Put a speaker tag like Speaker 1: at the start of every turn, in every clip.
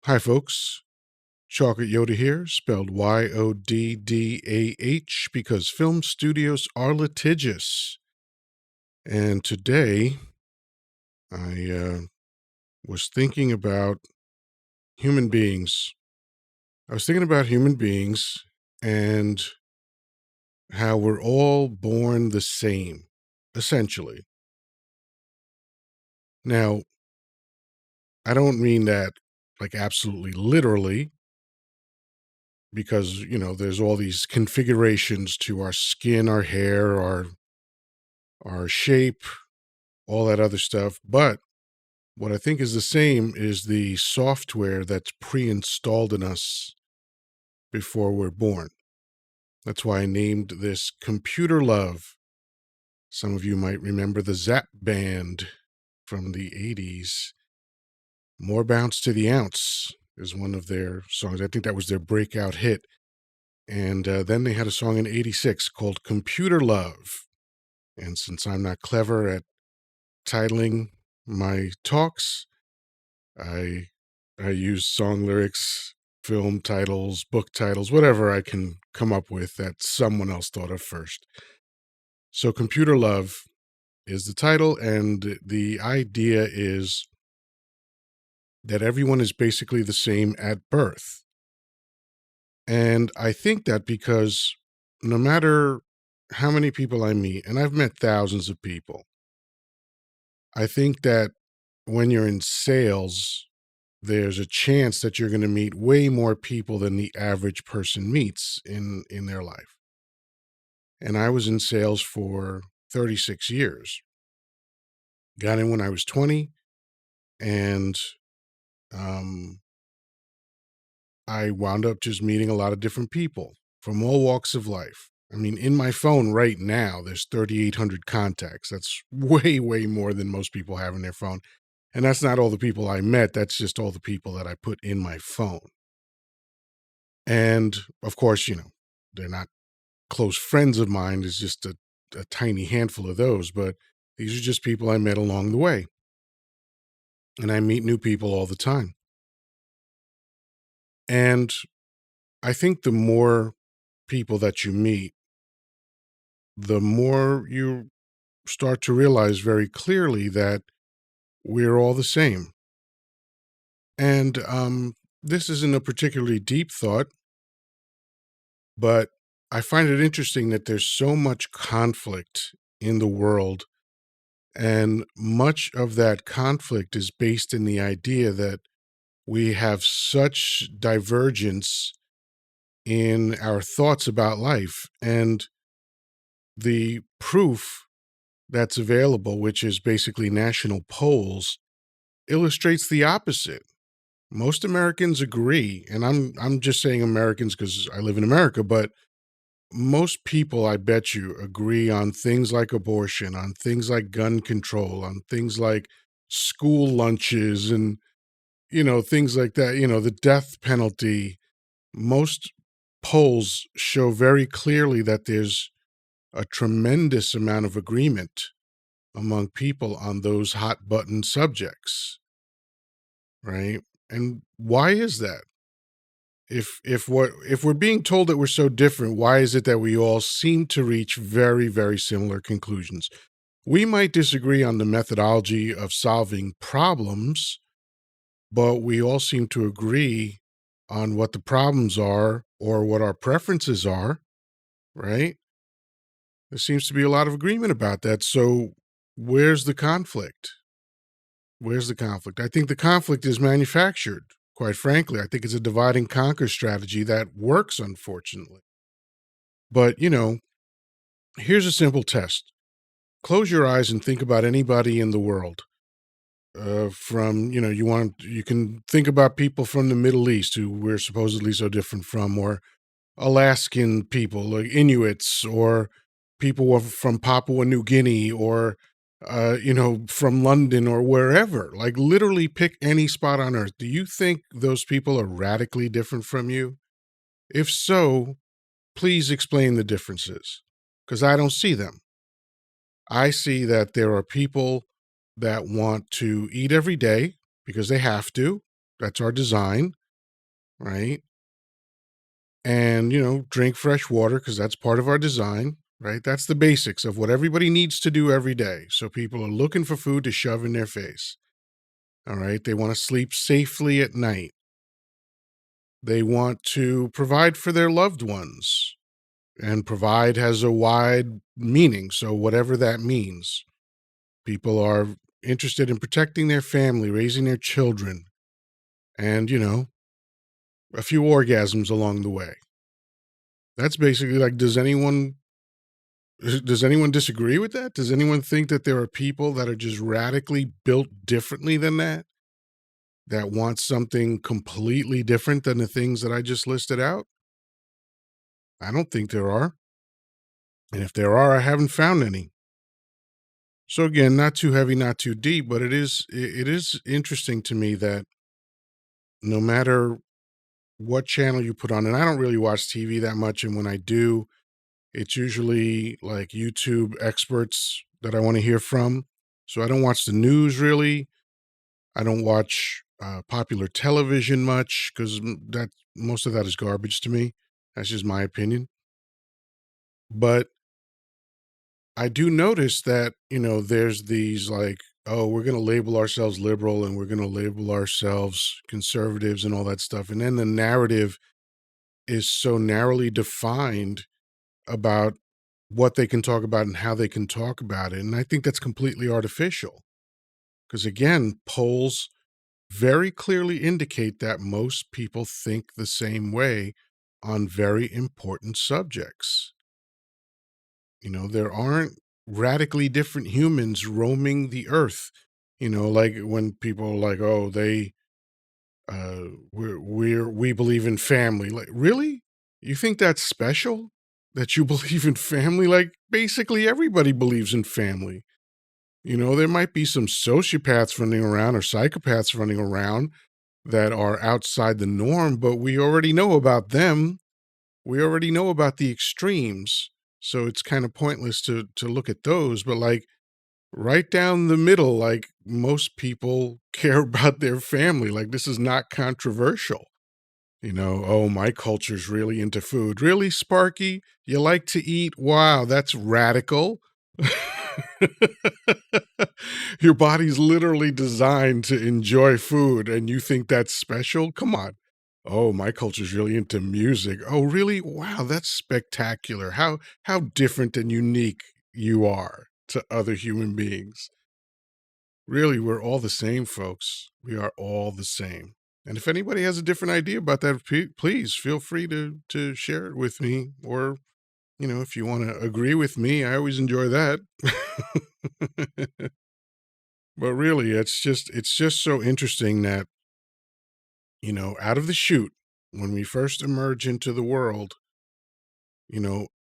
Speaker 1: Hi, folks. Chocolate Yoddah here, spelled Yoddah, because film studios are litigious. And today I was thinking about human beings. I was thinking about human beings and how we're all born the same, essentially. Now, I don't mean that like absolutely literally, because, there's all these configurations to our skin, our hair, our shape, all that other stuff. But what I think is the same is the software that's pre-installed in us before we're born. That's why I named this Computer Love. Some of you might remember the Zap Band from the 80s. More Bounce to the Ounce is one of their songs. I think that was their breakout hit. And then they had a song in 86 called Computer Love. And since I'm not clever at titling my talks, I I use song lyrics, film titles, book titles, whatever I can come up with that someone else thought of first. So Computer Love is the title, and the idea is that everyone is basically the same at birth. And I think that because no matter how many people I meet, and I've met thousands of people, I think that when you're in sales, there's a chance that you're going to meet way more people than the average person meets in their life. And I was in sales for 36 years. Got in when I was 20, and um, I wound up just meeting a lot of different people from all walks of life. I mean, in my phone right now, there's 3,800 contacts. That's way more than most people have in their phone. And that's not all the people I met. That's just all the people that I put in my phone. And of course, they're not close friends of mine. It's just a tiny handful of those, but these are just people I met along the way. And I meet new people all the time. And I think the more people that you meet, the more you start to realize very clearly that we're all the same. And this isn't a particularly deep thought, but I find it interesting that there's so much conflict in the world. And much of that conflict is based in the idea that we have such divergence in our thoughts about life. And the proof that's available, which is basically national polls, illustrates the opposite. Most Americans agree, and I'm just saying Americans because I live in America, but most people, I bet you, agree on things like abortion, on things like gun control, on things like school lunches and, things like that, the death penalty. Most polls show very clearly that there's a tremendous amount of agreement among people on those hot button subjects, right? And why is that? If we're being told that we're so different, why is it that we all seem to reach very similar conclusions? We might disagree on the methodology of solving problems, but we all seem to agree on what the problems are or what our preferences are, right? There seems to be a lot of agreement about that. So where's the conflict? Where's the conflict? I think the conflict is manufactured, quite frankly. I think it's a divide and conquer strategy that works, unfortunately. But, here's a simple test. Close your eyes and think about anybody in the world. From, you can think about people from the Middle East who we're supposedly so different from, or Alaskan people, like Inuits, or people from Papua New Guinea, or from London or wherever. Like literally pick any spot on earth. Do you think those people are radically different from you? If so, please explain the differences, because I don't see them. I see that there are people that want to eat every day because they have to. That's our design, right? And, drink fresh water because that's part of our design, right? That's the basics of what everybody needs to do every day. So people are looking for food to shove in their face. All right. They want to sleep safely at night. They want to provide for their loved ones. And provide has a wide meaning. So, whatever that means, people are interested in protecting their family, raising their children, and, a few orgasms along the way. That's basically like, does anyone disagree with that? Does anyone think that there are people that are just radically built differently than that want something completely different than the things that I just listed out? I don't think there are. And if there are, I haven't found any. So again, not too heavy, not too deep, but it is interesting to me that no matter what channel you put on, and I don't really watch TV that much, and when I do, it's usually like YouTube experts that I want to hear from. So I don't watch the news really. I don't watch popular television much because that most of that is garbage to me. That's just my opinion. But I do notice that, there's these like, oh, we're going to label ourselves liberal and we're going to label ourselves conservatives and all that stuff. And then the narrative is so narrowly defined about what they can talk about and how they can talk about it. And I think that's completely artificial because, again, polls very clearly indicate that most people think the same way on very important subjects. There aren't radically different humans roaming the earth. Like when people are like, oh, we believe in family. Like, really? You think that's special? That you believe in family? Like, basically everybody believes in family. There might be some sociopaths running around or psychopaths running around that are outside the norm, but we already know about them. We already know about the extremes. So it's kind of pointless to look at those, but like right down the middle, like most people care about their family. Like this is not controversial. Oh, my culture's really into food. Really, Sparky? You like to eat? Wow, that's radical. Your body's literally designed to enjoy food, and you think that's special? Come on. Oh, my culture's really into music. Oh, really? Wow, that's spectacular. How different and unique you are to other human beings. Really, we're all the same, folks. We are all the same. And if anybody has a different idea about that, please feel free to share it with me. Or, if you want to agree with me, I always enjoy that. But really, it's just so interesting that, out of the chute, when we first emerge into the world,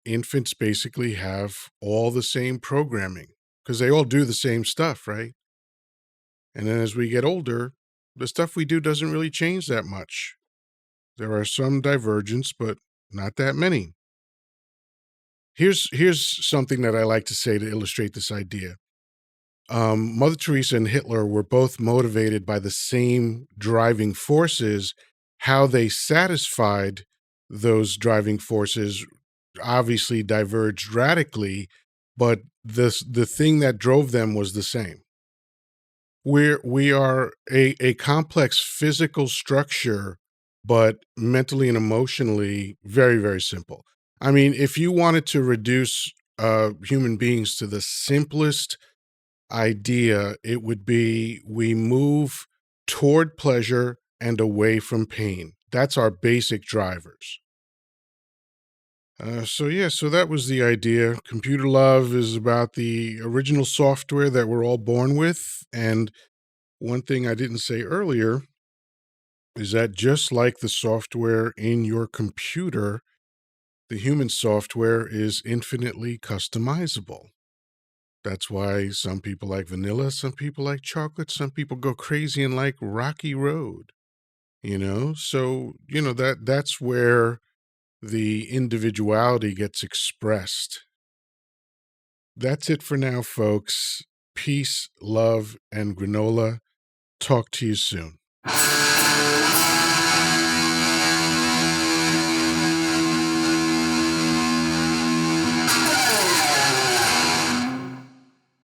Speaker 1: infants basically have all the same programming because they all do the same stuff, right? And then as we get older, the stuff we do doesn't really change that much. There are some divergence, but not that many. Here's something that I like to say to illustrate this idea. Mother Teresa and Hitler were both motivated by the same driving forces. How they satisfied those driving forces obviously diverged radically, but the thing that drove them was the same. We are a complex physical structure, but mentally and emotionally very, very simple. I mean, if you wanted to reduce human beings to the simplest idea, it would be we move toward pleasure and away from pain. That's our basic drivers. So that was the idea. Computer love is about the original software that we're all born with. And one thing I didn't say earlier is that just like the software in your computer, the human software is infinitely customizable. That's why some people like vanilla, some people like chocolate, some people go crazy and like Rocky Road, So, that's where the individuality gets expressed. That's it for now, folks. Peace, love, and granola. Talk to you soon.